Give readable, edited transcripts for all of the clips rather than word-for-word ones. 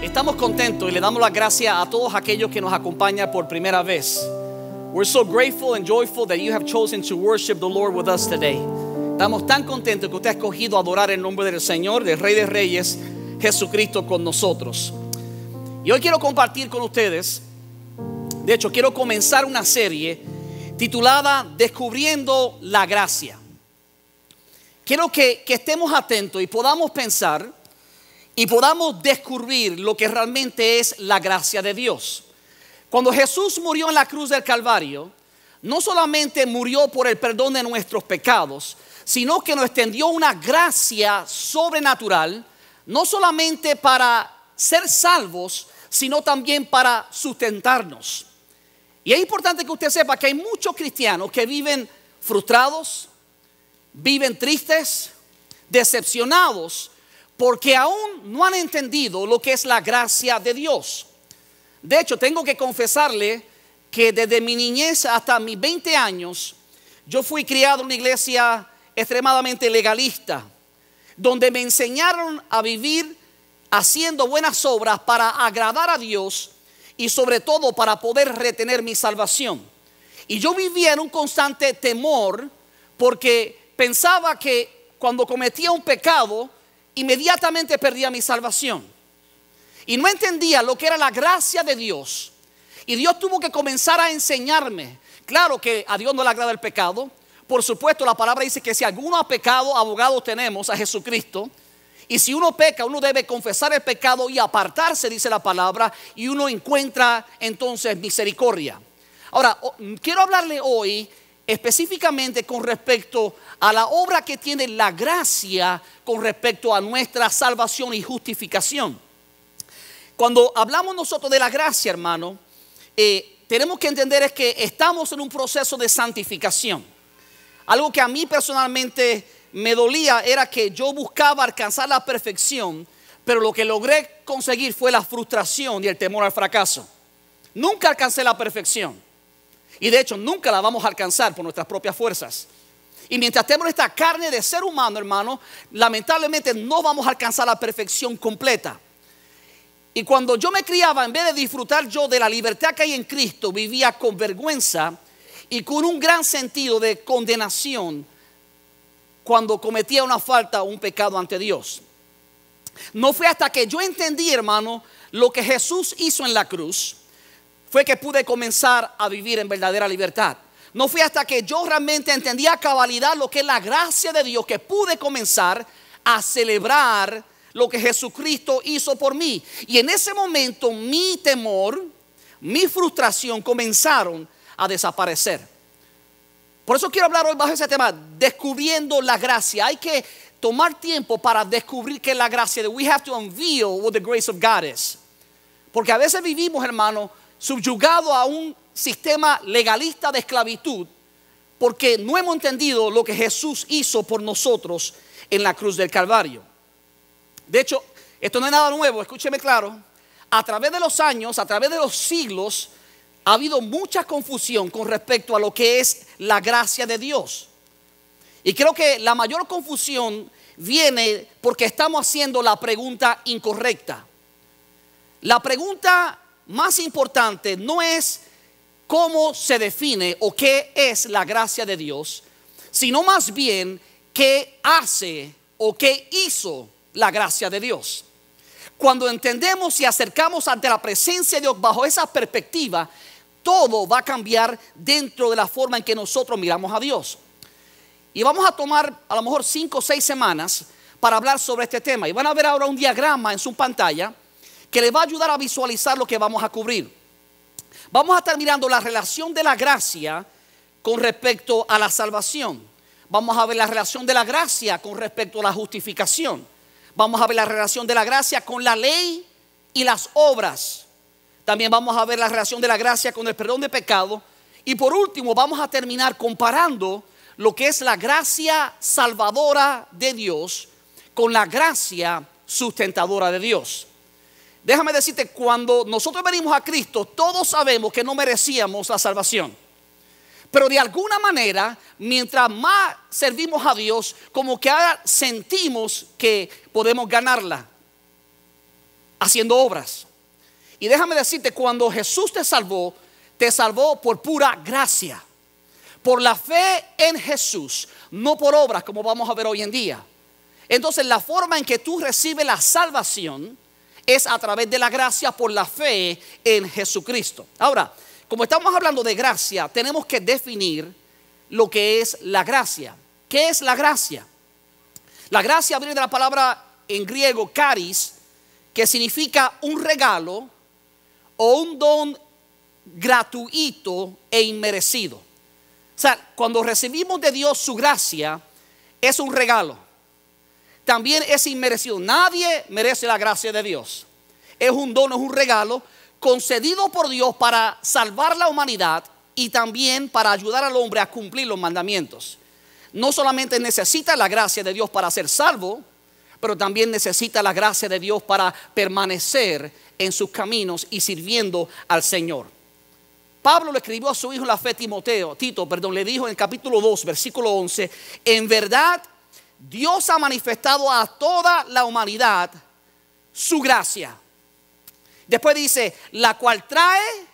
Estamos contentos y le damos las gracias a todos aquellos que nos acompañan por primera vez. We're so grateful and joyful that you have chosen to worship the Lord with us today. Estamos tan contentos que usted ha escogido adorar el nombre del Señor, del Rey de Reyes, Jesucristo, con nosotros. Y hoy quiero compartir con ustedes, de hecho quiero comenzar una serie titulada Descubriendo la Gracia. Quiero que estemos atentos y podamos pensar y podamos descubrir lo que realmente es la gracia de Dios. Cuando Jesús murió en la cruz del Calvario, no solamente murió por el perdón de nuestros pecados, sino que nos extendió una gracia sobrenatural, no solamente para ser salvos, sino también para sustentarnos. Y es importante que usted sepa que hay muchos cristianos que viven frustrados, viven tristes, decepcionados, porque aún no han entendido lo que es la gracia de Dios. De hecho, tengo que confesarle que desde mi niñez hasta mis 20 años, yo fui criado en una iglesia extremadamente legalista, donde me enseñaron a vivir haciendo buenas obras para agradar a Dios y sobre todo para poder retener mi salvación. Y yo vivía en un constante temor porque pensaba que cuando cometía un pecado, inmediatamente perdía mi salvación. Y no entendía lo que era la gracia de Dios. Y Dios tuvo que comenzar a enseñarme. Claro que a Dios no le agrada el pecado. Por supuesto, la palabra dice que si alguno ha pecado, abogado tenemos a Jesucristo. Y si uno peca, uno debe confesar el pecado y apartarse, dice la palabra, y uno encuentra entonces misericordia. Ahora, quiero hablarle hoy específicamente con respecto a la obra que tiene la gracia con respecto a nuestra salvación y justificación. Cuando hablamos nosotros de la gracia, hermano, tenemos que entender es que estamos en un proceso de santificación. Algo que a mí personalmente me dolía era que yo buscaba alcanzar la perfección, pero lo que logré conseguir fue la frustración y el temor al fracaso. Nunca alcancé la perfección. Y de hecho nunca la vamos a alcanzar por nuestras propias fuerzas. Y mientras tenemos esta carne de ser humano, hermano, lamentablemente no vamos a alcanzar la perfección completa. Y cuando yo me criaba, en vez de disfrutar yo de la libertad que hay en Cristo, vivía con vergüenza y con un gran sentido de condenación cuando cometía una falta o un pecado ante Dios. No fue hasta que yo entendí, hermano, lo que Jesús hizo en la cruz, fue que pude comenzar a vivir en verdadera libertad. No fue hasta que yo realmente entendí a cabalidad lo que es la gracia de Dios que pude comenzar a celebrar lo que Jesucristo hizo por mí. Y en ese momento mi temor, mi frustración comenzaron a desaparecer. Por eso quiero hablar hoy bajo ese tema, descubriendo la gracia. Hay que tomar tiempo para descubrir qué es la gracia. We have to unveil what the grace of God is. Porque a veces vivimos, hermano, subyugado a un sistema legalista de esclavitud porque no hemos entendido lo que Jesús hizo por nosotros en la cruz del Calvario. De hecho, esto no es nada nuevo, escúcheme claro. A través de los años, a través de los siglos, ha habido mucha confusión con respecto a lo que es la gracia de Dios. Y creo que la mayor confusión viene porque estamos haciendo la pregunta incorrecta. La pregunta más importante no es cómo se define o qué es la gracia de Dios, sino más bien qué hace o qué hizo la gracia de Dios. Cuando entendemos y acercamos ante la presencia de Dios bajo esa perspectiva, todo va a cambiar dentro de la forma en que nosotros miramos a Dios. Y vamos a tomar a lo mejor 5 o 6 semanas para hablar sobre este tema. Y van a ver ahora un diagrama en su pantalla que les va a ayudar a visualizar lo que vamos a cubrir. Vamos a estar mirando la relación de la gracia con respecto a la salvación. Vamos a ver la relación de la gracia con respecto a la justificación. Vamos a ver la relación de la gracia con la ley y las obras. También vamos a ver la relación de la gracia con el perdón de pecado. Y por último vamos a terminar comparando lo que es la gracia salvadora de Dios con la gracia sustentadora de Dios. Déjame decirte, cuando nosotros venimos a Cristo, todos sabemos que no merecíamos la salvación. Pero de alguna manera, mientras más servimos a Dios, como que ahora sentimos que podemos ganarla. haciendo obras. Y déjame decirte, cuando Jesús te salvó por pura gracia, por la fe en Jesús, no por obras como vamos a ver hoy en día. Entonces la forma en que tú recibes la salvación es a través de la gracia por la fe en Jesucristo. Ahora, como estamos hablando de gracia, tenemos que definir lo que es la gracia. ¿Qué es la gracia? La gracia viene de la palabra en griego charis, que significa un regalo o un don gratuito e inmerecido. O sea, cuando recibimos de Dios su gracia, es un regalo. También es inmerecido. Nadie merece la gracia de Dios. Es un don, es un regalo concedido por Dios para salvar la humanidad y también para ayudar al hombre a cumplir los mandamientos. No solamente necesita la gracia de Dios para ser salvo, pero también necesita la gracia de Dios para permanecer en sus caminos y sirviendo al Señor. Pablo le escribió a su hijo en la fe Tito, le dijo en el capítulo 2, versículo 11, en verdad Dios ha manifestado a toda la humanidad su gracia. Después dice, la cual trae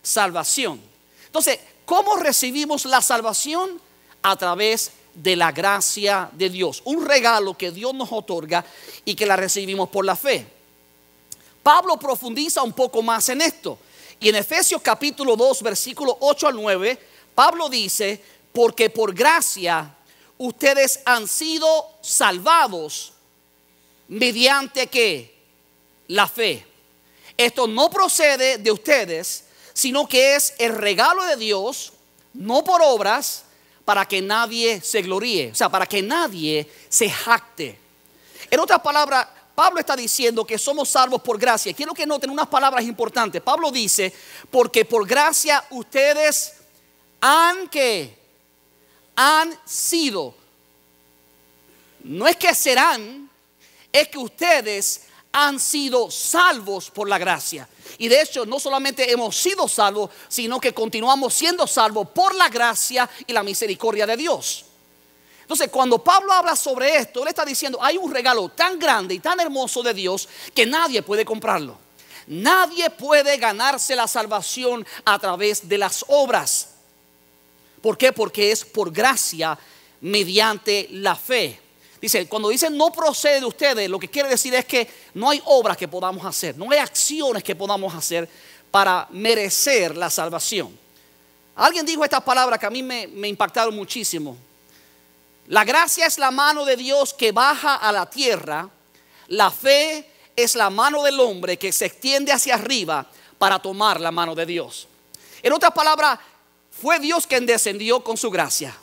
salvación. Entonces, ¿cómo recibimos la salvación? A través de la gracia de Dios. Un regalo que Dios nos otorga y que la recibimos por la fe. Pablo profundiza un poco más en esto. Y en Efesios capítulo 2, versículo 8 al 9, Pablo dice, porque por gracia ustedes han sido salvados mediante ¿qué? La fe. Esto no procede de ustedes, sino que es el regalo de Dios, no por obras, para que nadie se gloríe, o sea, para que nadie se jacte. En otras palabras, Pablo está diciendo que somos salvos por gracia. Quiero que noten unas palabras importantes. Pablo dice, porque por gracia ustedes han sido. No es que serán, es que ustedes han sido salvos por la gracia. Y de hecho no solamente hemos sido salvos, sino que continuamos siendo salvos por la gracia y la misericordia de Dios. Entonces cuando Pablo habla sobre esto, él está diciendo, hay un regalo tan grande y tan hermoso de Dios que nadie puede comprarlo. Nadie puede ganarse la salvación a través de las obras. ¿Por qué? Porque es por gracia mediante la fe. Dice, cuando dice no procede de ustedes, lo que quiere decir es que no hay obras que podamos hacer, no hay acciones que podamos hacer para merecer la salvación. Alguien dijo estas palabras que a mí me impactaron muchísimo. La gracia es la mano de Dios que baja a la tierra, la fe es la mano del hombre que se extiende hacia arriba para tomar la mano de Dios. En otras palabras, fue Dios quien descendió con su gracia.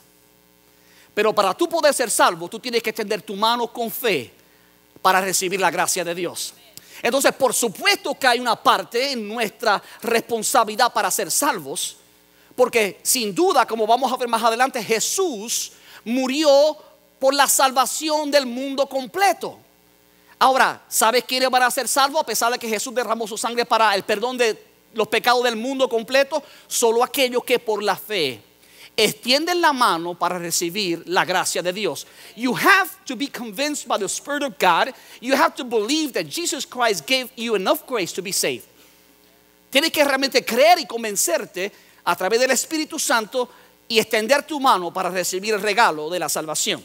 Pero para tú poder ser salvo, tú tienes que extender tu mano con fe para recibir la gracia de Dios. Entonces, por supuesto que hay una parte en nuestra responsabilidad para ser salvos, porque sin duda, como vamos a ver más adelante, Jesús murió por la salvación del mundo completo. Ahora, ¿sabes quiénes van a ser salvos a pesar de que Jesús derramó su sangre para el perdón de los pecados del mundo completo? Solo aquellos que por la fe extienden la mano para recibir la gracia de Dios. You have to be convinced by the Spirit of God. You have to believe that Jesus Christ gave you enough grace to be saved. Tienes que realmente creer y convencerte a través del Espíritu Santo y extender tu mano para recibir el regalo de la salvación.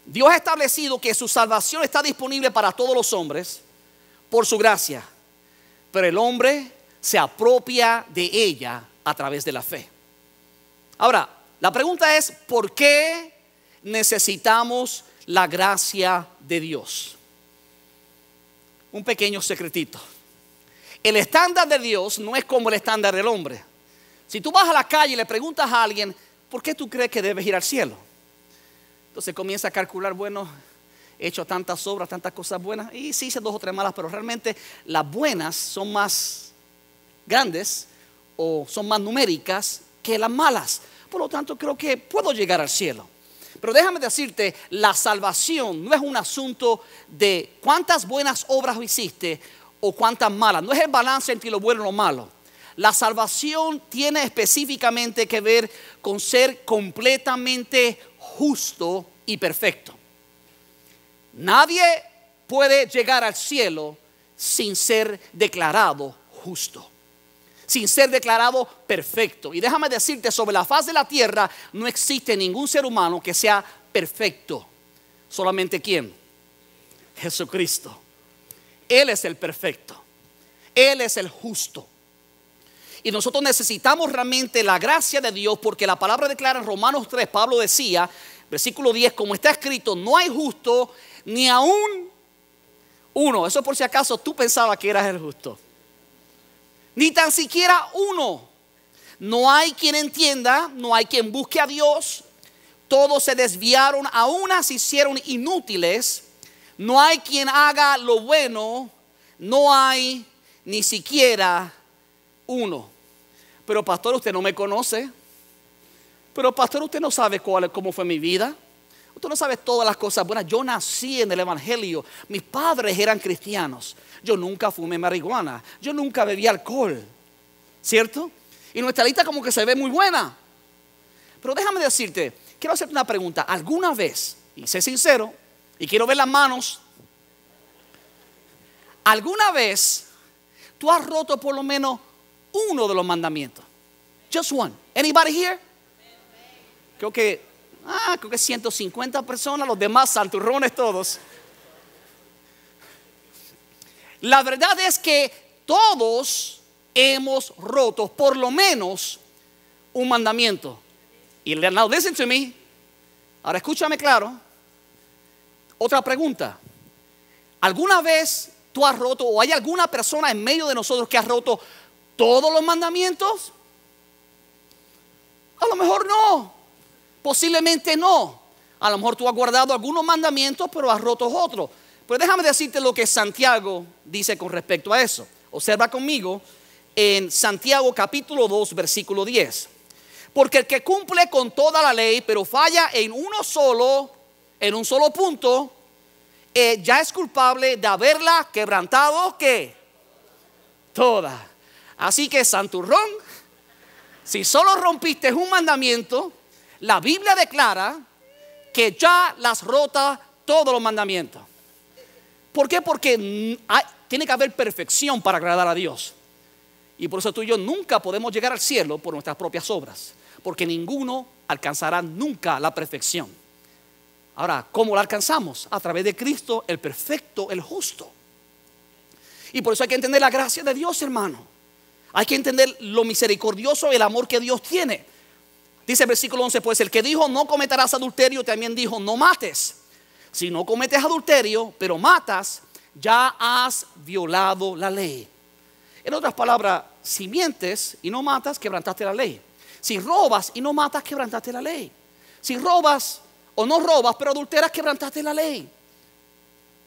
Dios ha establecido que su salvación está disponible para todos los hombres por su gracia, pero el hombre se apropia de ella a través de la fe. Ahora, la pregunta es, ¿por qué necesitamos la gracia de Dios? Un pequeño secretito. El estándar de Dios no es como el estándar del hombre. Si tú vas a la calle y le preguntas a alguien, ¿por qué tú crees que debes ir al cielo? Entonces comienza a calcular, bueno, he hecho tantas obras, tantas cosas buenas, y sí hice 2 o 3 malas, pero realmente las buenas son más grandes o son más numéricas que las malas. Por lo tanto, creo que puedo llegar al cielo. Pero déjame decirte, la salvación no es un asunto de cuántas buenas obras hiciste o cuántas malas. No es el balance entre lo bueno y lo malo. La salvación tiene específicamente que ver con ser completamente justo y perfecto. Nadie puede llegar al cielo sin ser declarado justo, sin ser declarado perfecto. Y déjame decirte, sobre la faz de la tierra no existe ningún ser humano que sea perfecto. Solamente ¿quién? Jesucristo. Él es el perfecto. Él es el justo. Y nosotros necesitamos realmente la gracia de Dios, porque la palabra declara en Romanos 3, Pablo decía, versículo 10, como está escrito, no hay justo ni aún uno. Eso por si acaso tú pensabas que eras el justo. Ni tan siquiera uno. No hay quien entienda, no hay quien busque a Dios. Todos se desviaron, a unas se hicieron inútiles. No hay quien haga lo bueno, no hay ni siquiera uno. Pero pastor, usted no me conoce. Pero pastor, usted no sabe cómo fue mi vida. Usted no sabe todas las cosas buenas. Yo nací en el evangelio. Mis padres eran cristianos. Yo nunca fumé marihuana. Yo nunca bebí alcohol. ¿Cierto? Y nuestra lista como que se ve muy buena. Pero déjame decirte, quiero hacerte una pregunta. ¿Alguna vez, y sé sincero, y quiero ver las manos, alguna vez tú has roto por lo menos uno de los mandamientos? Just one. Anybody here? Creo que 150 personas, los demás santurrones todos. La verdad es que todos hemos roto por lo menos un mandamiento. Y now listen to me. Ahora escúchame claro. Otra pregunta. ¿Alguna vez tú has roto, o hay alguna persona en medio de nosotros que ha roto todos los mandamientos? A lo mejor no. Posiblemente no. A lo mejor tú has guardado algunos mandamientos, pero has roto otros. Pero déjame decirte lo que Santiago dice con respecto a eso. Observa conmigo en Santiago capítulo 2 versículo 10. Porque el que cumple con toda la ley, pero falla en un solo punto, ya es culpable de haberla quebrantado, ¿qué? Toda. Así que santurrón, si solo rompiste un mandamiento, la Biblia declara que ya las rota todos los mandamientos. ¿Por qué? Porque tiene que haber perfección para agradar a Dios. Y por eso tú y yo nunca podemos llegar al cielo por nuestras propias obras, porque ninguno alcanzará nunca la perfección. Ahora, ¿cómo la alcanzamos? A través de Cristo, el perfecto, el justo. Y por eso hay que entender la gracia de Dios, hermano. Hay que entender lo misericordioso y el amor que Dios tiene. Dice el versículo 11, pues el que dijo no cometerás adulterio, también dijo no mates. Si no cometes adulterio, pero matas, ya has violado la ley. En otras palabras, si mientes y no matas, quebrantaste la ley. Si robas y no matas, quebrantaste la ley. Si robas o no robas, pero adulteras, quebrantaste la ley.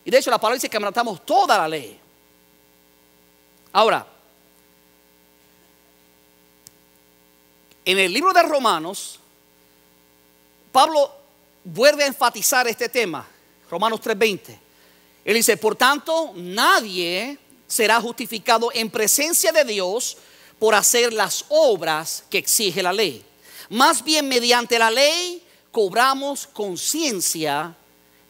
Y de hecho la palabra dice que quebrantamos toda la ley. Ahora, en el libro de Romanos, Pablo vuelve a enfatizar este tema. Romanos 3:20. Él dice, por tanto, nadie será justificado en presencia de Dios por hacer las obras que exige la ley. Más bien, mediante la ley cobramos conciencia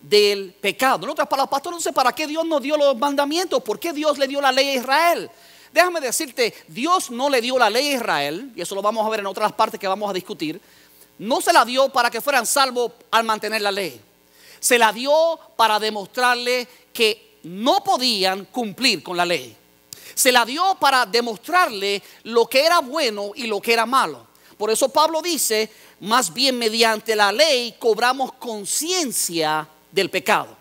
del pecado. En otras palabras, pastor, no sé para qué Dios nos dio los mandamientos. ¿Por qué Dios le dio la ley a Israel? Déjame decirte, Dios no le dio la ley a Israel, y eso lo vamos a ver en otras partes que vamos a discutir. No se la dio para que fueran salvos al mantener la ley. Se la dio para demostrarle que no podían cumplir con la ley. Se la dio para demostrarle lo que era bueno y lo que era malo. Por eso Pablo dice, más bien mediante la ley cobramos conciencia del pecado.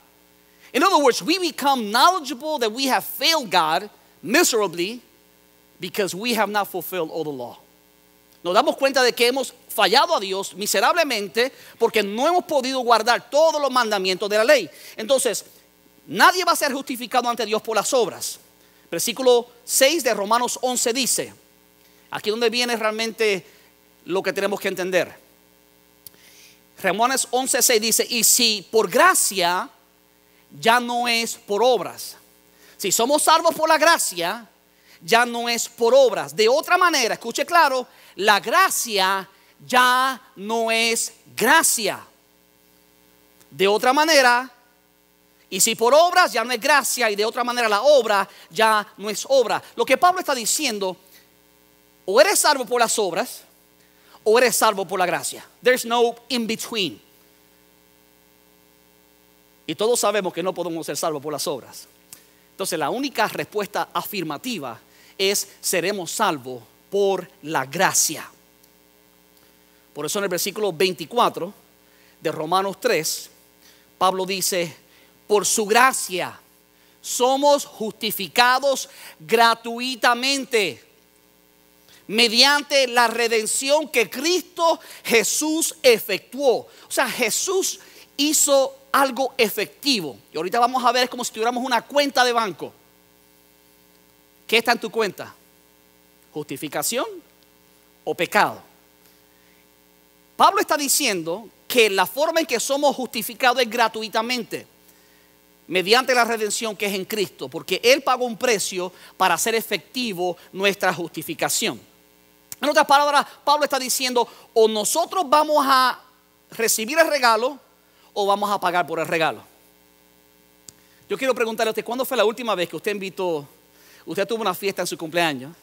In other words, we become knowledgeable that we have failed God miserably because we have not fulfilled all the law. Nos damos cuenta de que hemos fallado a Dios miserablemente porque no hemos podido guardar todos los mandamientos de la ley. Entonces, nadie va a ser justificado ante Dios por las obras. Versículo 6 de Romanos 11 dice, aquí donde viene realmente lo que tenemos que entender. Romanos 11:6 dice, y si por gracia, ya no es por obras. Si somos salvos por la gracia, ya no es por obras. De otra manera, escuche claro, la gracia ya no es gracia. De otra manera, Y si por obras ya no es gracia y de otra manera la obra ya no es obra. Lo que Pablo está diciendo, o eres salvo por las obras o eres salvo por la gracia. There's no in between. Y todos sabemos que no podemos ser salvos por las obras. Entonces la única respuesta afirmativa es: seremos salvos por la gracia. Por eso en el versículo 24 de Romanos 3, Pablo dice: por su gracia somos justificados gratuitamente mediante la redención que Cristo Jesús efectuó. O sea, Jesús hizo algo efectivo. Y ahorita vamos a ver, es como si tuviéramos una cuenta de banco. ¿Qué está en tu cuenta? ¿Justificación o pecado? Pablo está diciendo que la forma en que somos justificados es gratuitamente, mediante la redención que es en Cristo, porque Él pagó un precio para hacer efectivo nuestra justificación. En otras palabras, Pablo está diciendo: o nosotros vamos a recibir el regalo o vamos a pagar por el regalo. Yo quiero preguntarle a usted: ¿cuándo fue la última vez que usted tuvo una fiesta en su cumpleaños,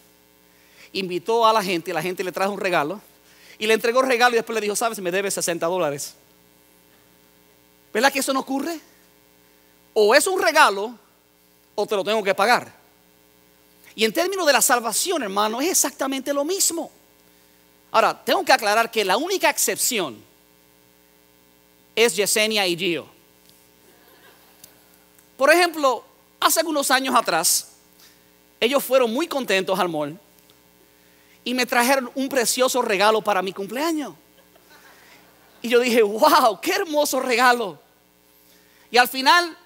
invitó a la gente le trajo un regalo y le entregó el regalo y después le dijo: ¿sabes? Me debes $60. ¿Verdad que eso no ocurre? O es un regalo o te lo tengo que pagar. Y en términos de la salvación, hermano, es exactamente lo mismo. Ahora, tengo que aclarar que la única excepción es Yesenia y Gio. Por ejemplo, hace algunos años atrás, ellos fueron muy contentos al mall y me trajeron un precioso regalo para mi cumpleaños. Y yo dije: wow, qué hermoso regalo. Y al final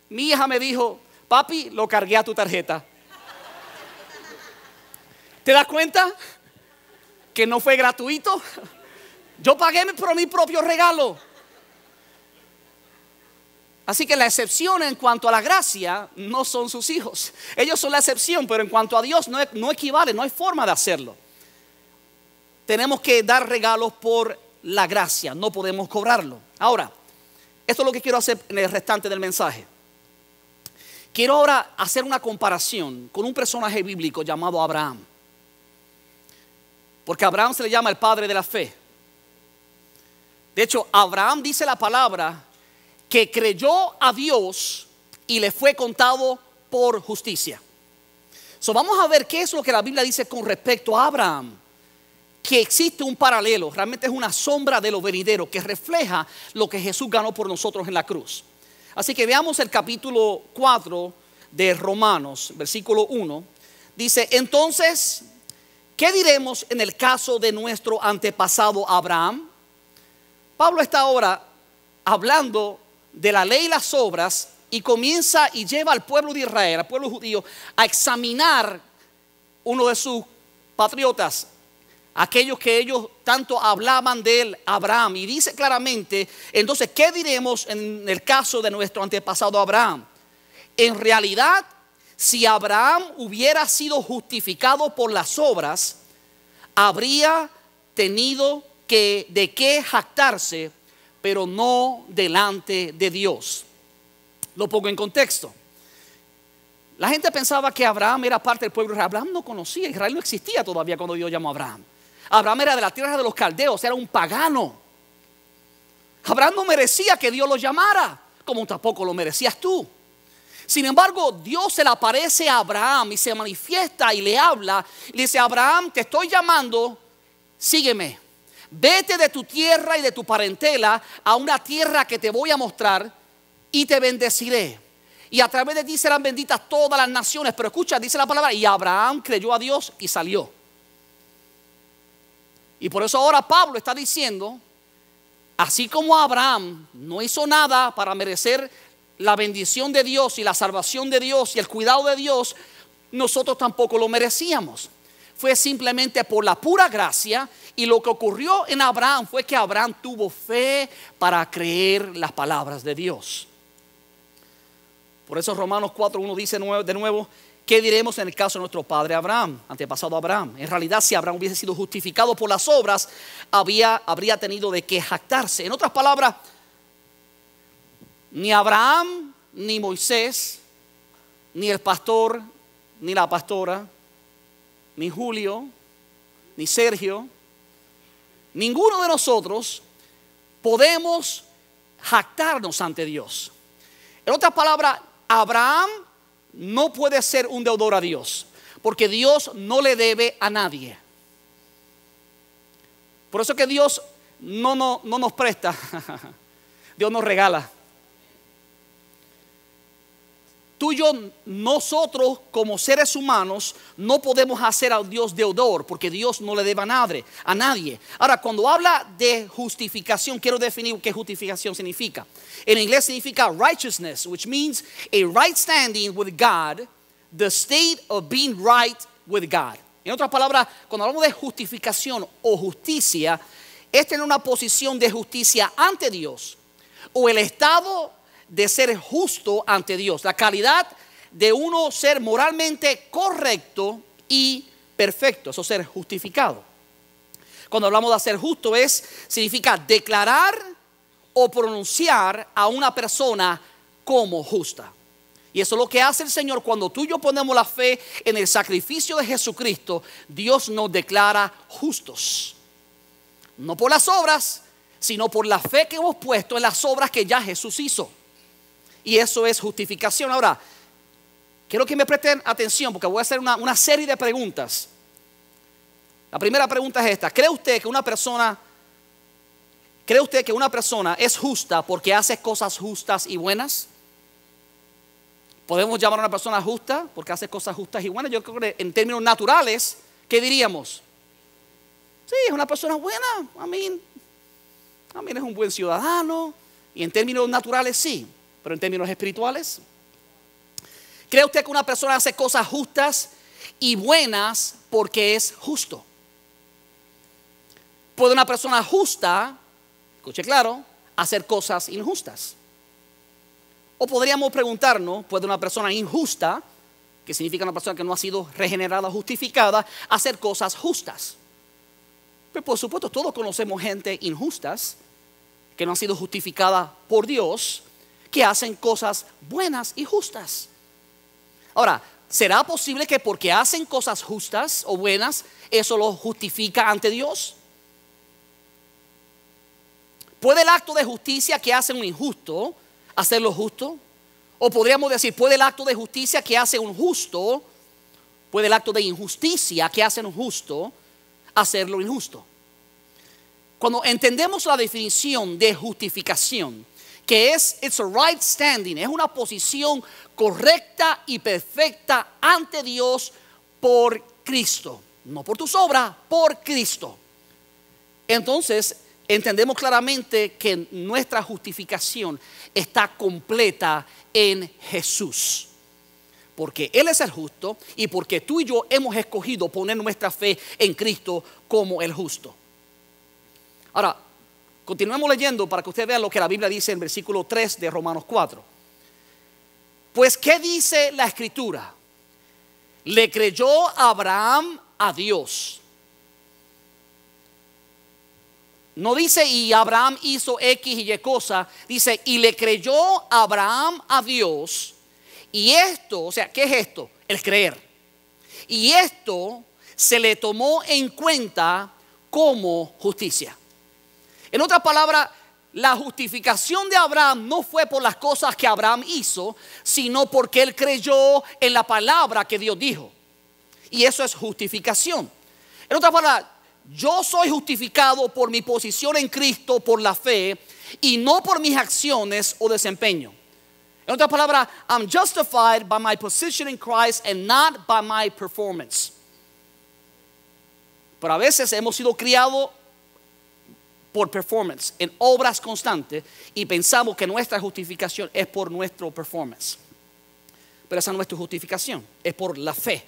mi hija me dijo: papi, lo cargué a tu tarjeta. ¿Te das cuenta que no fue gratuito? Yo pagué por mi propio regalo. Así que la excepción en cuanto a la gracia no son sus hijos. Ellos son la excepción, pero en cuanto a Dios no equivale, no hay forma de hacerlo. Tenemos que dar regalos por la gracia, no podemos cobrarlo. Ahora, esto es lo que quiero hacer en el restante del mensaje. Quiero ahora hacer una comparación con un personaje bíblico llamado Abraham. Porque a Abraham se le llama el padre de la fe. De hecho, Abraham, dice la palabra, que creyó a Dios y le fue contado por justicia. Vamos a ver qué es lo que la Biblia dice con respecto a Abraham. Que existe un paralelo, realmente es una sombra de lo venidero que refleja lo que Jesús ganó por nosotros en la cruz. Así que veamos el capítulo 4 de Romanos, versículo 1. Dice: entonces, ¿qué diremos en el caso de nuestro antepasado Abraham? Pablo está ahora hablando de la ley y las obras y comienza y lleva al pueblo de Israel, al pueblo judío, a examinar uno de sus patriotas, aquellos que ellos tanto hablaban de él, Abraham. Y dice claramente: entonces, ¿qué diremos en el caso de nuestro antepasado Abraham? En realidad, si Abraham hubiera sido justificado por las obras, habría tenido de qué jactarse, pero no delante de Dios. Lo pongo en contexto. La gente pensaba que Abraham era parte del pueblo de Israel. Abraham no conocía, Israel no existía todavía cuando Dios llamó a Abraham. Abraham era de la tierra de los caldeos, era un pagano. Abraham no merecía que Dios lo llamara, como tampoco lo merecías tú. Sin embargo, Dios se le aparece a Abraham y se manifiesta y le habla. Y le dice: Abraham, te estoy llamando, sígueme. Vete de tu tierra y de tu parentela a una tierra que te voy a mostrar y te bendeciré. Y a través de ti serán benditas todas las naciones. Pero escucha, dice la palabra: y Abraham creyó a Dios y salió. Y por eso ahora Pablo está diciendo: así como Abraham no hizo nada para merecer la bendición de Dios y la salvación de Dios y el cuidado de Dios, nosotros tampoco lo merecíamos. Fue simplemente por la pura gracia. Y lo que ocurrió en Abraham fue que Abraham tuvo fe para creer las palabras de Dios. Por eso Romanos 4:1 dice de nuevo: ¿qué diremos en el caso de nuestro padre Abraham, antepasado Abraham? En realidad, si Abraham hubiese sido justificado por las obras, habría tenido de qué jactarse. En otras palabras, ni Abraham ni Moisés, ni el pastor, ni la pastora, ni Julio, ni Sergio, ninguno de nosotros podemos jactarnos ante Dios. En otras palabras, Abraham no puede ser un deudor a Dios, porque Dios no le debe a nadie. Por eso que Dios no nos presta, Dios nos regala. Tú y yo, nosotros como seres humanos, no podemos hacer a Dios deudor, porque Dios no le debe a nadie. Ahora, cuando habla de justificación, quiero definir qué justificación significa. En inglés significa righteousness, which means a right standing with God, the state of being right with God. En otras palabras, cuando hablamos de justificación o justicia, es tener una posición de justicia ante Dios, o el estado de ser justo ante Dios, la calidad de uno ser moralmente correcto y perfecto, eso ser justificado. Cuando hablamos de ser justo significa declarar o pronunciar a una persona como justa. Y eso es lo que hace el Señor cuando tú y yo ponemos la fe en el sacrificio de Jesucristo. Dios nos declara justos, no por las obras, sino por la fe que hemos puesto en las obras que ya Jesús hizo. Y eso es justificación. Ahora, quiero que me presten atención porque voy a hacer una serie de preguntas. La primera pregunta es esta: ¿Cree usted que una persona es justa porque hace cosas justas y buenas? ¿Podemos llamar a una persona justa porque hace cosas justas y buenas? Yo creo que en términos naturales, ¿qué diríamos? Sí, es una persona buena. A mí es un buen ciudadano. Y en términos naturales sí. Pero en términos espirituales, ¿cree usted que una persona hace cosas justas y buenas porque es justo? ¿Puede una persona justa, escuche claro, hacer cosas injustas? O podríamos preguntarnos, ¿puede una persona injusta, que significa una persona que no ha sido regenerada o justificada, hacer cosas justas? Pero por supuesto, todos conocemos gente injustas que no han sido justificada por Dios, que hacen cosas buenas y justas. Ahora, ¿será posible que porque hacen cosas justas o buenas, eso los justifica ante Dios? ¿Puede el acto de justicia que hace un injusto hacerlo justo? O podríamos decir, ¿puede el acto de justicia que hace un justo, puede el acto de injusticia que hace un justo hacerlo injusto? Cuando entendemos la definición de justificación, que it's a right standing, es una posición correcta y perfecta ante Dios por Cristo, no por tus obras, por Cristo. Entonces entendemos claramente que nuestra justificación está completa en Jesús, porque Él es el justo y porque tú y yo hemos escogido poner nuestra fe en Cristo como el justo. Ahora, continuemos leyendo para que usted vea lo que la Biblia dice en versículo 3 de Romanos 4. Pues, ¿qué dice la Escritura? Le creyó Abraham a Dios. No dice y Abraham hizo X y Y cosa. Dice y le creyó Abraham a Dios. Y esto, o sea, ¿qué es esto? El creer. Y esto se le tomó en cuenta como justicia. En otras palabras, la justificación de Abraham no fue por las cosas que Abraham hizo, sino porque él creyó en la palabra que Dios dijo. Y eso es justificación. En otras palabras, yo soy justificado por mi posición en Cristo, por la fe, y no por mis acciones o desempeño. En otras palabras, I'm justified by my position in Christ and not by my performance. Pero a veces hemos sido criados por performance, en obras constantes, y pensamos que nuestra justificación es por nuestro performance. Pero esa no es tu justificación, es por la fe.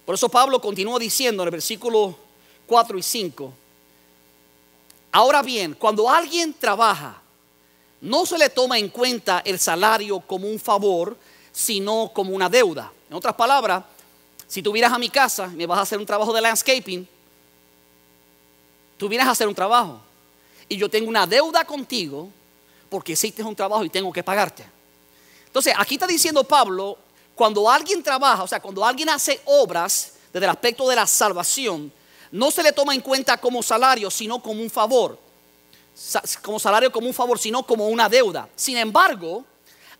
Por eso Pablo continúa diciendo en el versículo 4 y 5: ahora bien, cuando alguien trabaja, no se le toma en cuenta el salario como un favor, sino como una deuda. En otras palabras, si tú vienes a mi casa y me vas a hacer un trabajo de landscaping, tú vienes a hacer un trabajo y yo tengo una deuda contigo porque hiciste un trabajo y tengo que pagarte. Entonces, aquí está diciendo Pablo, cuando alguien trabaja, o sea, cuando alguien hace obras desde el aspecto de la salvación, no se le toma en cuenta como salario, sino como un favor. Como salario, como un favor, sino como una deuda. Sin embargo,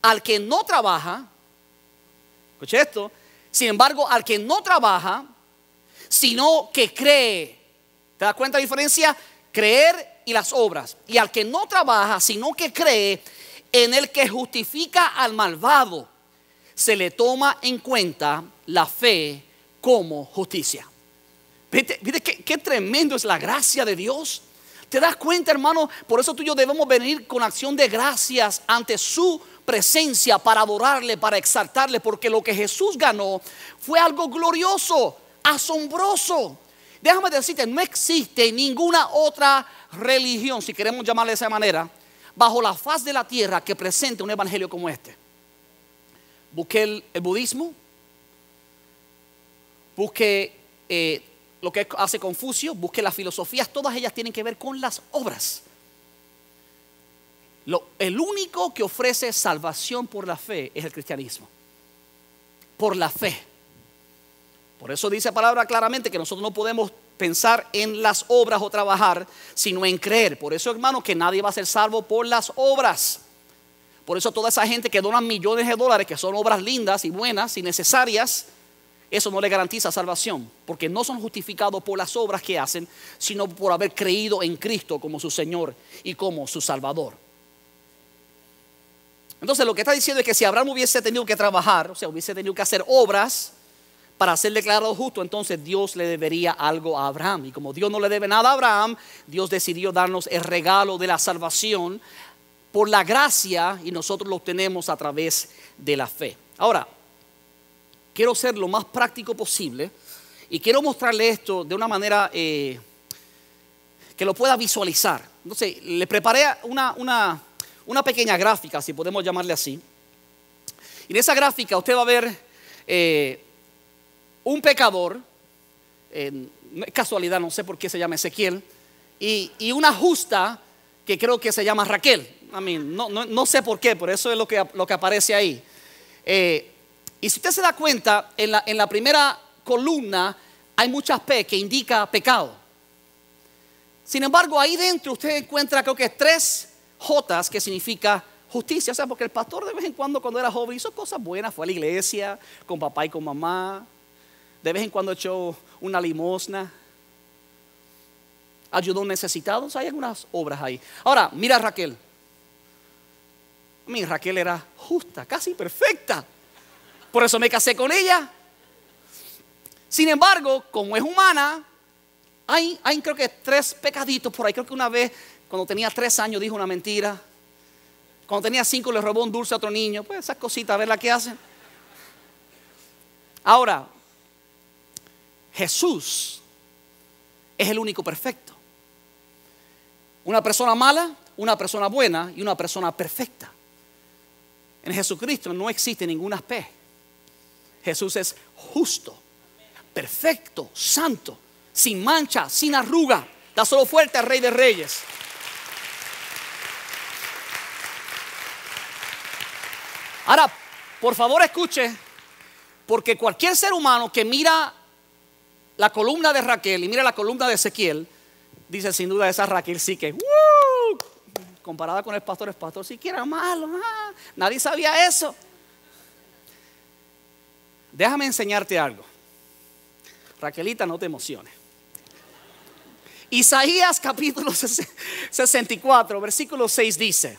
al que no trabaja, escuche esto, sin embargo, al que no trabaja, sino que cree. ¿Te das cuenta de la diferencia? Creer y las obras. Y al que no trabaja, sino que cree en el que justifica al malvado, se le toma en cuenta la fe como justicia. ¿Viste qué tremendo es la gracia de Dios? ¿Te das cuenta, hermano? Por eso tú y yo debemos venir con acción de gracias ante su presencia para adorarle, para exaltarle, porque lo que Jesús ganó fue algo glorioso, asombroso. Déjame decirte, no existe ninguna otra religión, si queremos llamarle de esa manera, bajo la faz de la tierra que presente un evangelio como este. Busque el budismo, busque lo que hace Confucio, busque las filosofías, todas ellas tienen que ver con las obras. El único que ofrece salvación por la fe es el cristianismo. Por la fe. Por eso dice la palabra claramente que nosotros no podemos pensar en las obras o trabajar, sino en creer. Por eso, hermano, que nadie va a ser salvo por las obras. Por eso toda esa gente que dona millones de dólares, que son obras lindas y buenas y necesarias, eso no le garantiza salvación, porque no son justificados por las obras que hacen, sino por haber creído en Cristo como su Señor y como su Salvador. Entonces lo que está diciendo es que si Abraham hubiese tenido que trabajar, o sea, hubiese tenido que hacer obras para ser declarado justo, entonces Dios le debería algo a Abraham. Y como Dios no le debe nada a Abraham, Dios decidió darnos el regalo de la salvación por la gracia, y nosotros lo obtenemos a través de la fe. Ahora, quiero ser lo más práctico posible y quiero mostrarle esto de una manera que lo pueda visualizar. Entonces, le preparé una pequeña gráfica, si podemos llamarle así. Y en esa gráfica usted va a ver un pecador, no es casualidad, no sé por qué se llama Ezequiel, y una justa que creo que se llama Raquel. No sé por qué, pero eso es lo que aparece ahí. Y si usted se da cuenta, en la primera columna hay muchas P que indica pecado. Sin embargo, ahí dentro usted encuentra, creo que 3 J que significa justicia. O sea, porque el pastor de vez en cuando era joven hizo cosas buenas, fue a la iglesia con papá y con mamá. De vez en cuando echó una limosna, ayudó a un necesitado. O sea, hay algunas obras ahí. Ahora, mira a Raquel. Raquel era justa, casi perfecta. Por eso me casé con ella. Sin embargo, como es humana, hay creo que 3 pecaditos por ahí. Creo que una vez, cuando tenía 3 años, dijo una mentira. Cuando tenía 5 le robó un dulce a otro niño. Pues esas cositas, a ver la que hacen. Ahora, Jesús es el único perfecto. Una persona mala, una persona buena y una persona perfecta. En Jesucristo no existe ninguna P. Jesús es justo, perfecto, santo, sin mancha, sin arruga. Da solo fuerte al Rey de Reyes. Ahora, por favor escuche, porque cualquier ser humano que mira la columna de Raquel y mira la columna de Ezequiel, dice sin duda esa Raquel sí que comparada con el pastor sí que era malo. Nadie sabía eso. Déjame enseñarte algo. Raquelita, no te emociones. Isaías capítulo 64, versículo 6 dice: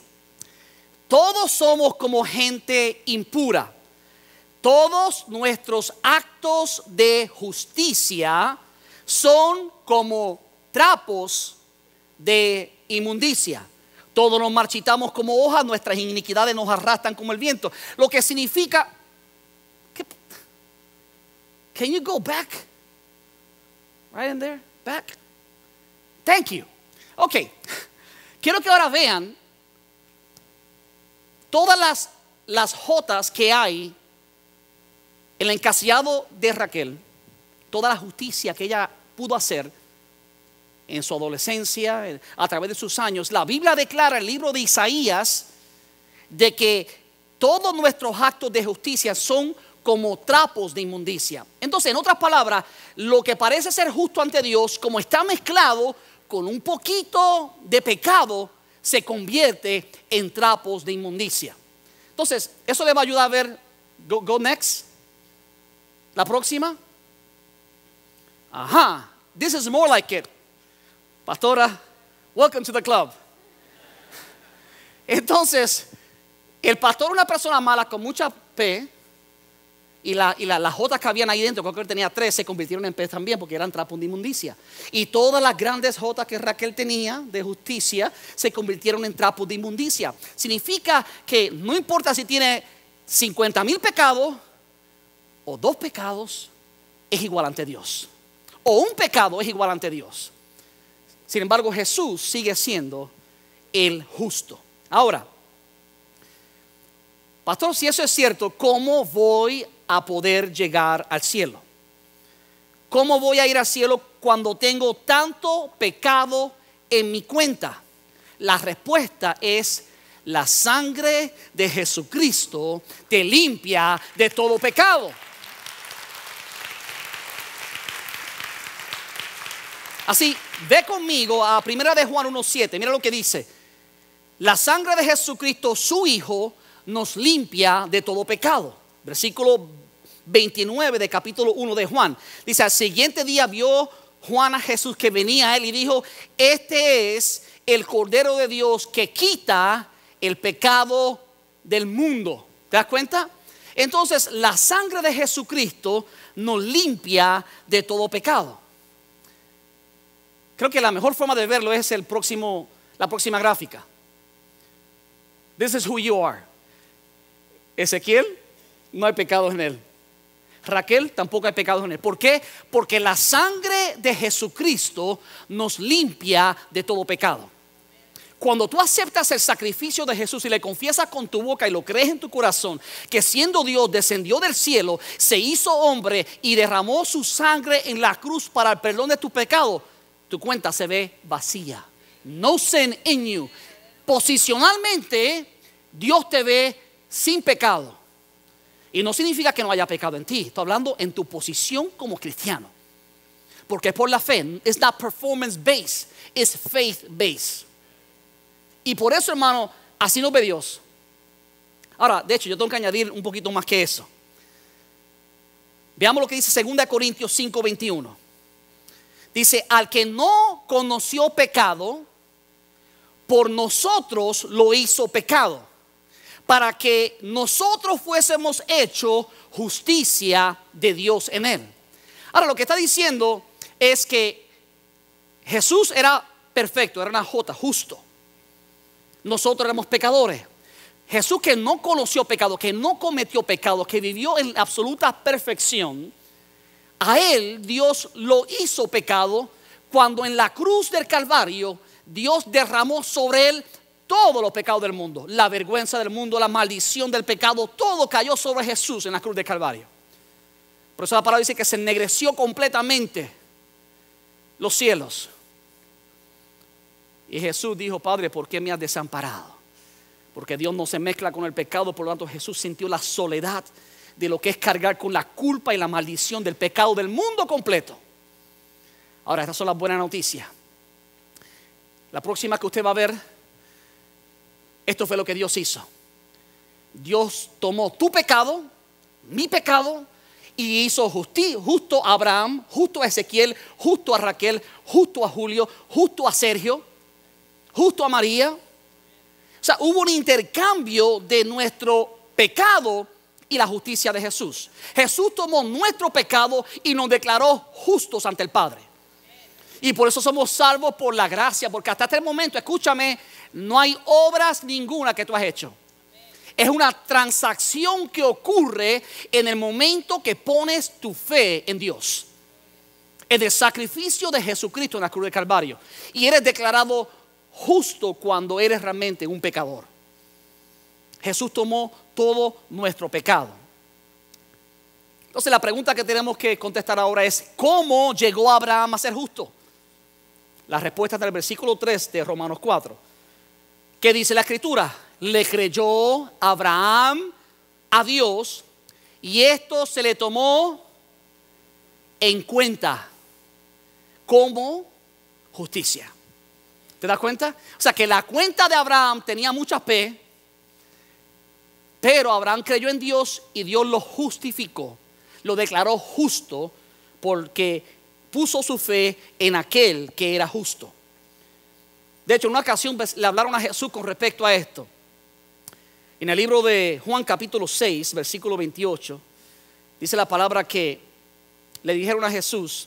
todos somos como gente impura. Todos nuestros actos de justicia son como trapos de inmundicia. Todos nos marchitamos como hojas, nuestras iniquidades nos arrastran como el viento. Lo que significa, can you go back? Right in there, back. Thank you. Ok, quiero que ahora vean todas las jotas que hay en el encasillado de Raquel, toda la justicia que ella pudo hacer en su adolescencia, a través de sus años, la Biblia declara en el libro de Isaías de que todos nuestros actos de justicia son como trapos de inmundicia. Entonces, en otras palabras, lo que parece ser justo ante Dios, como está mezclado con un poquito de pecado, se convierte en trapos de inmundicia. Entonces, eso le va a ayudar a ver. Go next. La próxima. Ajá. This is more like it. Pastora, welcome to the club. Entonces, el pastor es una persona mala con mucha P. Y las jotas que habían ahí dentro, creo que él tenía 3, se convirtieron en pez también porque eran trapos de inmundicia. Y todas las grandes jotas que Raquel tenía de justicia se convirtieron en trapos de inmundicia. Significa que no importa si tiene 50,000 pecados o 2 pecados, es igual ante Dios. O un pecado es igual ante Dios. Sin embargo, Jesús sigue siendo el justo. Ahora, pastor, si eso es cierto, ¿cómo voy a poder llegar al cielo? ¿Cómo voy a ir al cielo cuando tengo tanto pecado en mi cuenta? La respuesta es: la sangre de Jesucristo te limpia de todo pecado. Así, ve conmigo a 1 de Juan 1:7. Mira lo que dice: la sangre de Jesucristo, su Hijo, nos limpia de todo pecado. Versículo 29 de capítulo 1 de Juan. Dice: al siguiente día vio Juan a Jesús que venía a él y dijo: este es el Cordero de Dios que quita el pecado del mundo. ¿Te das cuenta? Entonces, la sangre de Jesucristo nos limpia de todo pecado. Creo que la mejor forma de verlo es la próxima gráfica. This is who you are. Ezequiel, no hay pecados en él. Raquel, tampoco hay pecados en él. ¿Por qué? Porque la sangre de Jesucristo nos limpia de todo pecado. Cuando tú aceptas el sacrificio de Jesús y le confiesas con tu boca y lo crees en tu corazón, que siendo Dios descendió del cielo, se hizo hombre y derramó su sangre en la cruz para el perdón de tu pecado, tu cuenta se ve vacía. No sin in you. Posicionalmente, Dios te ve sin pecado. Y no significa que no haya pecado en ti. Estoy hablando en tu posición como cristiano. Porque es por la fe. Es not performance based, es faith based. Y por eso, hermano, así nos ve Dios. Ahora, de hecho, yo tengo que añadir un poquito más que eso. Veamos lo que dice 2 Corintios 5:21. Dice: al que no conoció pecado, por nosotros lo hizo pecado, para que nosotros fuésemos hecho justicia de Dios en él. Ahora, lo que está diciendo es que Jesús era perfecto, era una jota, justo. Nosotros éramos pecadores. Jesús, que no conoció pecado, que no cometió pecado, que vivió en absoluta perfección, a él Dios lo hizo pecado cuando en la cruz del Calvario Dios derramó sobre él todos los pecados del mundo, la vergüenza del mundo, la maldición del pecado, todo cayó sobre Jesús en la cruz del Calvario. Por eso la palabra dice que se ennegreció completamente los cielos. Y Jesús dijo: Padre, ¿por qué me has desamparado? Porque Dios no se mezcla con el pecado. Por lo tanto, Jesús sintió la soledad de lo que es cargar con la culpa y la maldición del pecado del mundo completo. Ahora, estas son las buenas noticias. La próxima que usted va a ver, esto fue lo que Dios hizo. Dios tomó tu pecado, mi pecado, y hizo justo a Abraham, justo a Ezequiel, justo a Raquel, justo a Julio, justo a Sergio, justo a María. O sea, hubo un intercambio de nuestro pecado y la justicia de Jesús. Jesús tomó nuestro pecado y nos declaró justos ante el Padre. Y por eso somos salvos por la gracia, porque hasta este momento, escúchame, no hay obras ninguna que tú has hecho. Es una transacción que ocurre en el momento que pones tu fe en Dios, en el sacrificio de Jesucristo en la cruz del Calvario. Y eres declarado justo cuando eres realmente un pecador. Jesús tomó todo nuestro pecado. Entonces la pregunta que tenemos que contestar ahora es: ¿cómo llegó Abraham a ser justo? La respuesta está en el versículo 3 de Romanos 4. ¿Qué dice la escritura? Le creyó Abraham a Dios y esto se le tomó en cuenta como justicia. ¿Te das cuenta? O sea que la cuenta de Abraham tenía mucha fe, pero Abraham creyó en Dios y Dios lo justificó, lo declaró justo porque puso su fe en aquel que era justo. De hecho, en una ocasión le hablaron a Jesús con respecto a esto. En el libro de Juan capítulo 6, versículo 28, dice la palabra que le dijeron a Jesús,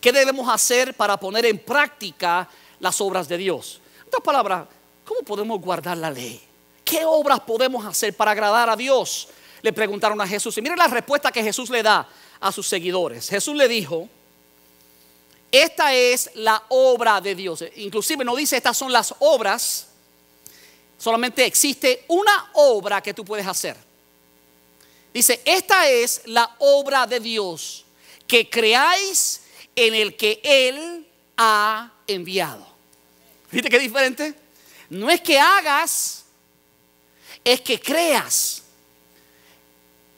¿qué debemos hacer para poner en práctica las obras de Dios? Esta palabra, ¿cómo podemos guardar la ley? ¿Qué obras podemos hacer para agradar a Dios? Le preguntaron a Jesús. Y miren la respuesta que Jesús le da a sus seguidores. Jesús le dijo, esta es la obra de Dios. Inclusive no dice estas son las obras. Solamente existe una obra que tú puedes hacer. Dice, esta es la obra de Dios, que creáis en el que Él ha enviado. ¿Viste qué diferente? No es que hagas, es que creas.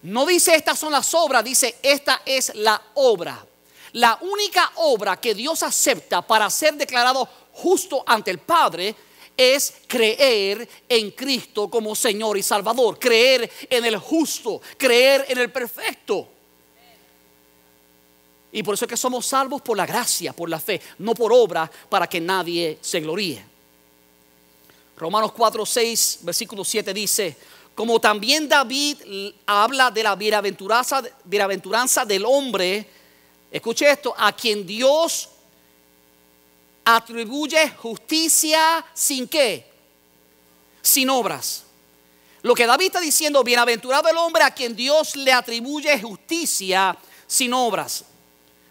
No dice estas son las obras, dice esta es la obra. La única obra que Dios acepta para ser declarado justo ante el Padre es creer en Cristo como Señor y Salvador. Creer en el justo, creer en el perfecto. Y por eso es que somos salvos por la gracia, por la fe, no por obra para que nadie se gloríe. Romanos 4, 6, versículo 7 dice, como también David habla de la bienaventuranza del hombre, escuche esto, a quien Dios atribuye justicia sin qué, sin obras. Lo que David está diciendo, bienaventurado el hombre a quien Dios le atribuye justicia sin obras.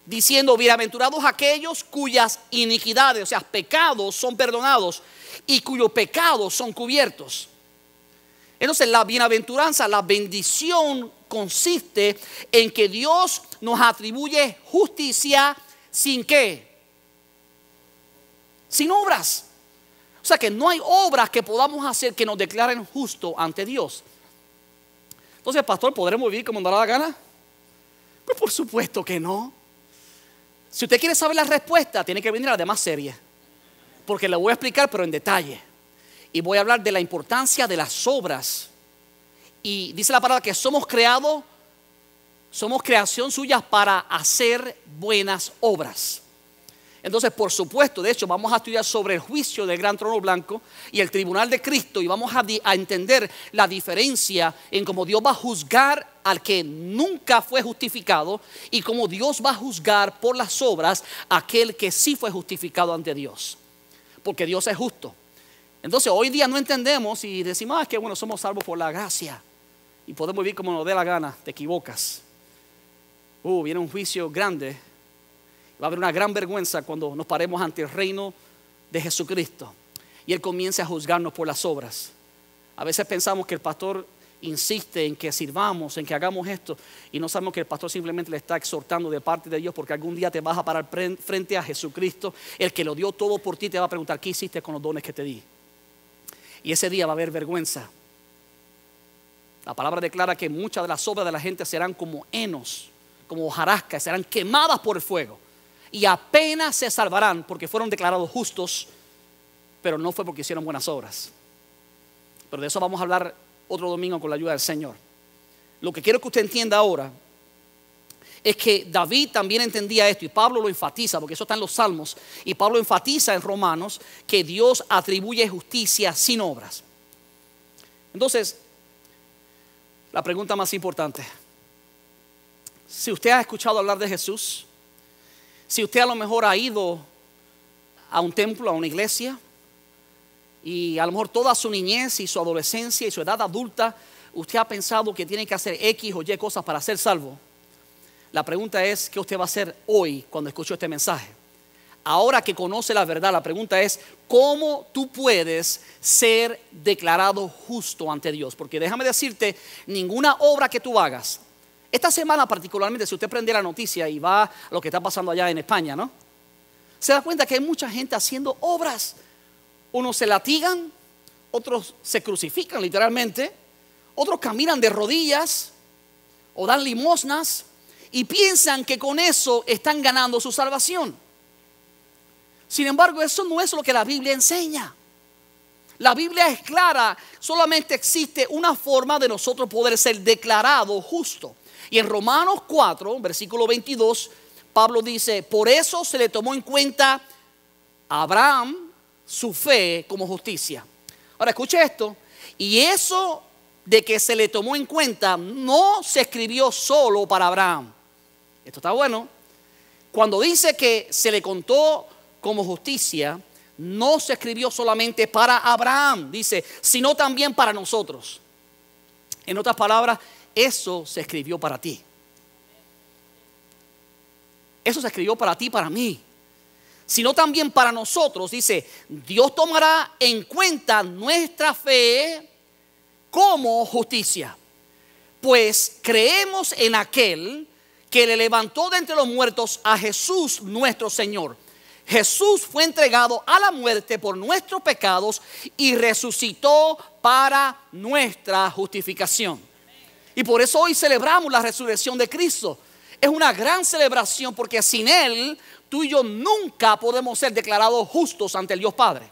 Diciendo, bienaventurados aquellos cuyas iniquidades, o sea, pecados son perdonados y cuyos pecados son cubiertos. Entonces la bienaventuranza, la bendición consiste en que Dios nos atribuye justicia sin qué, sin obras. O sea que no hay obras que podamos hacer que nos declaren justo ante Dios. Entonces, pastor, ¿podremos vivir como nos da la gana? Pues por supuesto que no. Si usted quiere saber la respuesta, tiene que venir a la demás serie, porque le voy a explicar pero en detalle. Y voy a hablar de la importancia de las obras. Y dice la palabra que somos creados, somos creación suya para hacer buenas obras. Entonces, por supuesto, de hecho, vamos a estudiar sobre el juicio del gran trono blanco y el tribunal de Cristo. Y vamos a entender la diferencia en cómo Dios va a juzgar al que nunca fue justificado y cómo Dios va a juzgar por las obras a aquel que sí fue justificado ante Dios. Porque Dios es justo. Entonces, hoy día no entendemos y decimos, que bueno, somos salvos por la gracia y podemos vivir como nos dé la gana. Te equivocas. Viene un juicio grande. Va a haber una gran vergüenza cuando nos paremos ante el reino de Jesucristo y Él comience a juzgarnos por las obras. A veces pensamos que el pastor insiste en que sirvamos, en que hagamos esto, y no sabemos que el pastor simplemente le está exhortando de parte de Dios, porque algún día te vas a parar frente a Jesucristo, el que lo dio todo por ti. Te va a preguntar, ¿qué hiciste con los dones que te di? Y ese día va a haber vergüenza. La palabra declara que muchas de las obras de la gente serán como henos, como hojarascas, serán quemadas por el fuego. Y apenas se salvarán porque fueron declarados justos, pero no fue porque hicieron buenas obras. Pero de eso vamos a hablar otro domingo con la ayuda del Señor. Lo que quiero que usted entienda ahora es que David también entendía esto, y Pablo lo enfatiza, porque eso está en los Salmos, y Pablo enfatiza en Romanos que Dios atribuye justicia sin obras. Entonces, la pregunta más importante: si usted ha escuchado hablar de Jesús, si usted a lo mejor ha ido a un templo, a una iglesia, y a lo mejor toda su niñez y su adolescencia y su edad adulta, usted ha pensado que tiene que hacer X o Y cosas para ser salvo. La pregunta es, ¿qué usted va a hacer hoy cuando escuchó este mensaje? Ahora que conoce la verdad, la pregunta es, ¿cómo tú puedes ser declarado justo ante Dios? Porque déjame decirte, ninguna obra que tú hagas, esta semana particularmente, si usted prende la noticia y va a lo que está pasando allá en España, ¿no? Se da cuenta que hay mucha gente haciendo obras. Unos se latigan, otros se crucifican literalmente, otros caminan de rodillas o dan limosnas y piensan que con eso están ganando su salvación. Sin embargo, eso no es lo que la Biblia enseña. La Biblia es clara, solamente existe una forma de nosotros poder ser declarados justos. Y en Romanos 4, versículo 22, Pablo dice, por eso se le tomó en cuenta a Abraham su fe como justicia. Ahora escuche esto, y eso de que se le tomó en cuenta no se escribió solo para Abraham. Esto está bueno. Cuando dice que se le contó como justicia, no se escribió solamente para Abraham, dice, sino también para nosotros. En otras palabras, eso se escribió para ti. Eso se escribió para ti, para mí. Sino también para nosotros, dice, Dios tomará en cuenta nuestra fe como justicia. Pues creemos en aquel que le levantó de entre los muertos a Jesús nuestro Señor. Jesús fue entregado a la muerte por nuestros pecados y resucitó para nuestra justificación. Y por eso hoy celebramos la resurrección de Cristo. Es una gran celebración porque sin Él, tú y yo nunca podemos ser declarados justos ante el Dios Padre.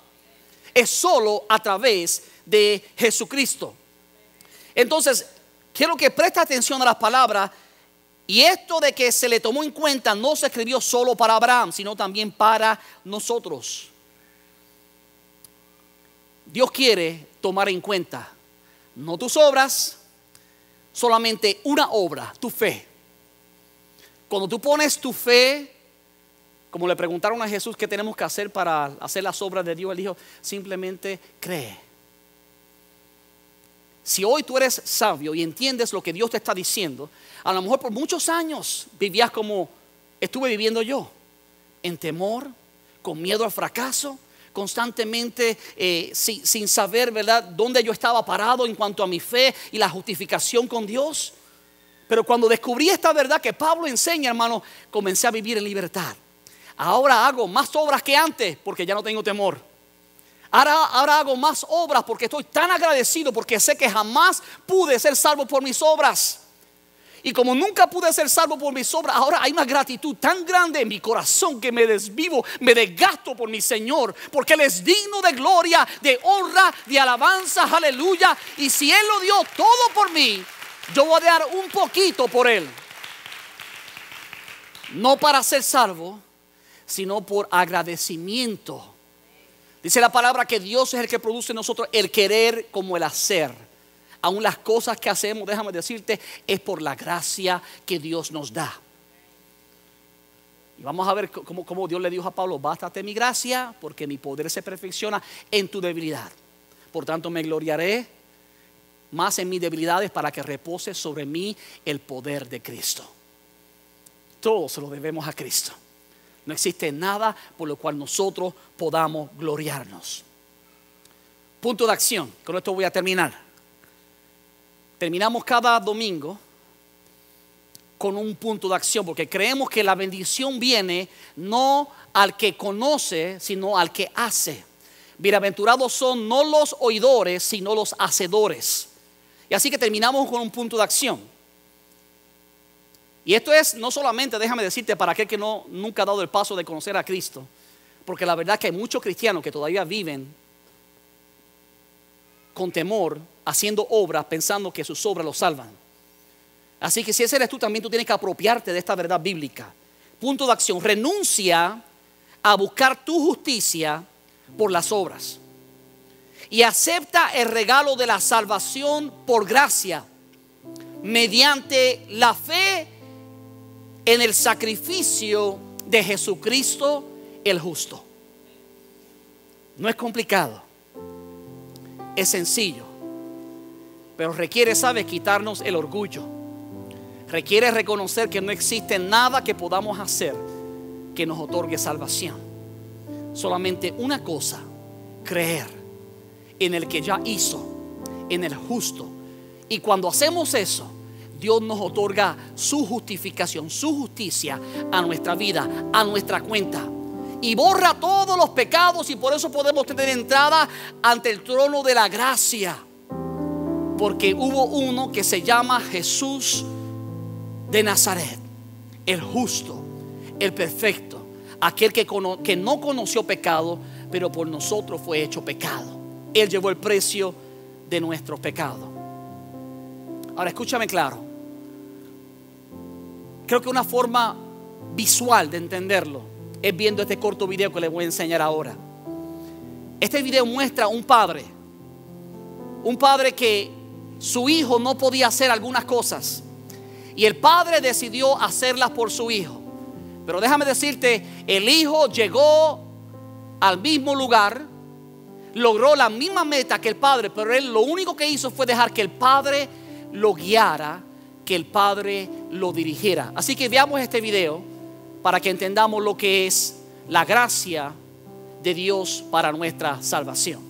Es solo a través de Jesucristo. Entonces, quiero que preste atención a las palabras. Y esto de que se le tomó en cuenta no se escribió solo para Abraham, sino también para nosotros. Dios quiere tomar en cuenta no tus obras, solamente una obra, tu fe. Cuando tú pones tu fe, como le preguntaron a Jesús qué tenemos que hacer para hacer las obras de Dios, Él dijo, simplemente cree. Si hoy tú eres sabio y entiendes lo que Dios te está diciendo, a lo mejor por muchos años vivías como estuve viviendo yo, en temor, con miedo al fracaso, constantemente sin saber, ¿verdad?, dónde yo estaba parado en cuanto a mi fe y la justificación con Dios. Pero cuando descubrí esta verdad que Pablo enseña, hermano, comencé a vivir en libertad. Ahora hago más obras que antes porque ya no tengo temor. Ahora hago más obras porque estoy tan agradecido, porque sé que jamás pude ser salvo por mis obras. Y como nunca pude ser salvo por mis obras, ahora hay una gratitud tan grande en mi corazón que me desvivo, me desgasto por mi Señor, porque Él es digno de gloria, de honra, de alabanza, aleluya. Y si Él lo dio todo por mí, yo voy a dar un poquito por Él. No para ser salvo, sino por agradecimiento. Dice la palabra que Dios es el que produce en nosotros el querer como el hacer. Aún las cosas que hacemos, déjame decirte, es por la gracia que Dios nos da. Y vamos a ver cómo Dios le dijo a Pablo, bástate mi gracia, porque mi poder se perfecciona en tu debilidad. Por tanto me gloriaré más en mis debilidades para que repose sobre mí el poder de Cristo. Todo se lo debemos a Cristo. No existe nada por lo cual nosotros podamos gloriarnos. Punto de acción. Con esto voy a terminar. Terminamos cada domingo con un punto de acción, porque creemos que la bendición viene no al que conoce, sino al que hace. Bienaventurados son no los oidores, sino los hacedores. Y así que terminamos con un punto de acción. Y esto es no solamente, déjame decirte, para aquel que nunca ha dado el paso de conocer a Cristo, porque la verdad es que hay muchos cristianos que todavía viven con temor, haciendo obras, pensando que sus obras los salvan. Así que si ese eres tú, también tú tienes que apropiarte de esta verdad bíblica. Punto de acción: renuncia a buscar tu justicia por las obras y acepta el regalo de la salvación por gracia, mediante la fe en el sacrificio de Jesucristo el justo. No es complicado, es sencillo, pero requiere, ¿sabes?, quitarnos el orgullo. Requiere reconocer que no existe nada que podamos hacer que nos otorgue salvación. Solamente una cosa: creer en el que ya hizo, en el justo. Y cuando hacemos eso, Dios nos otorga su justificación, su justicia a nuestra vida, a nuestra cuenta. y borra todos los pecados, y por eso podemos tener entrada ante el trono de la gracia, porque hubo uno que se llama Jesús de Nazaret, el justo, el perfecto, aquel que no conoció pecado, pero por nosotros fue hecho pecado. Él llevó el precio de nuestros pecados. Ahora escúchame claro. Creo que una forma visual de entenderlo es viendo este corto video que les voy a enseñar ahora. Este video muestra un padre que su hijo no podía hacer algunas cosas, y el padre decidió hacerlas por su hijo. Pero déjame decirte, el hijo llegó al mismo lugar, logró la misma meta que el padre, pero él lo único que hizo fue dejar que el padre lo guiara, que el padre lo dirigiera. Así que veamos este video para que entendamos lo que es la gracia de Dios para nuestra salvación.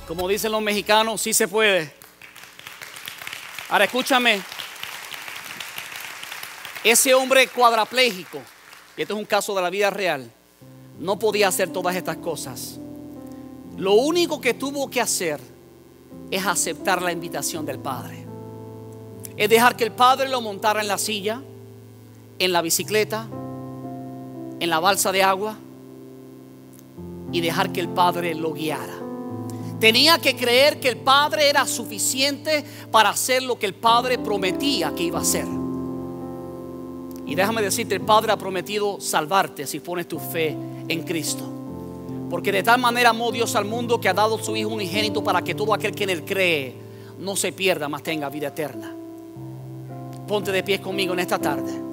Como dicen los mexicanos, sí se puede. Ahora escúchame. Ese hombre cuadrapléjico, y este es un caso de la vida real, no podía hacer todas estas cosas. Lo único que tuvo que hacer es aceptar la invitación del Padre. Es dejar que el Padre lo montara en la silla, en la bicicleta, en la balsa de agua, y dejar que el Padre lo guiara. Tenía que creer que el Padre era suficiente para hacer lo que el Padre prometía que iba a hacer. Y déjame decirte, el Padre ha prometido salvarte si pones tu fe en Cristo. Porque de tal manera amó Dios al mundo que ha dado su Hijo unigénito para que todo aquel que en Él cree no se pierda, mas tenga vida eterna. Ponte de pie conmigo en esta tarde.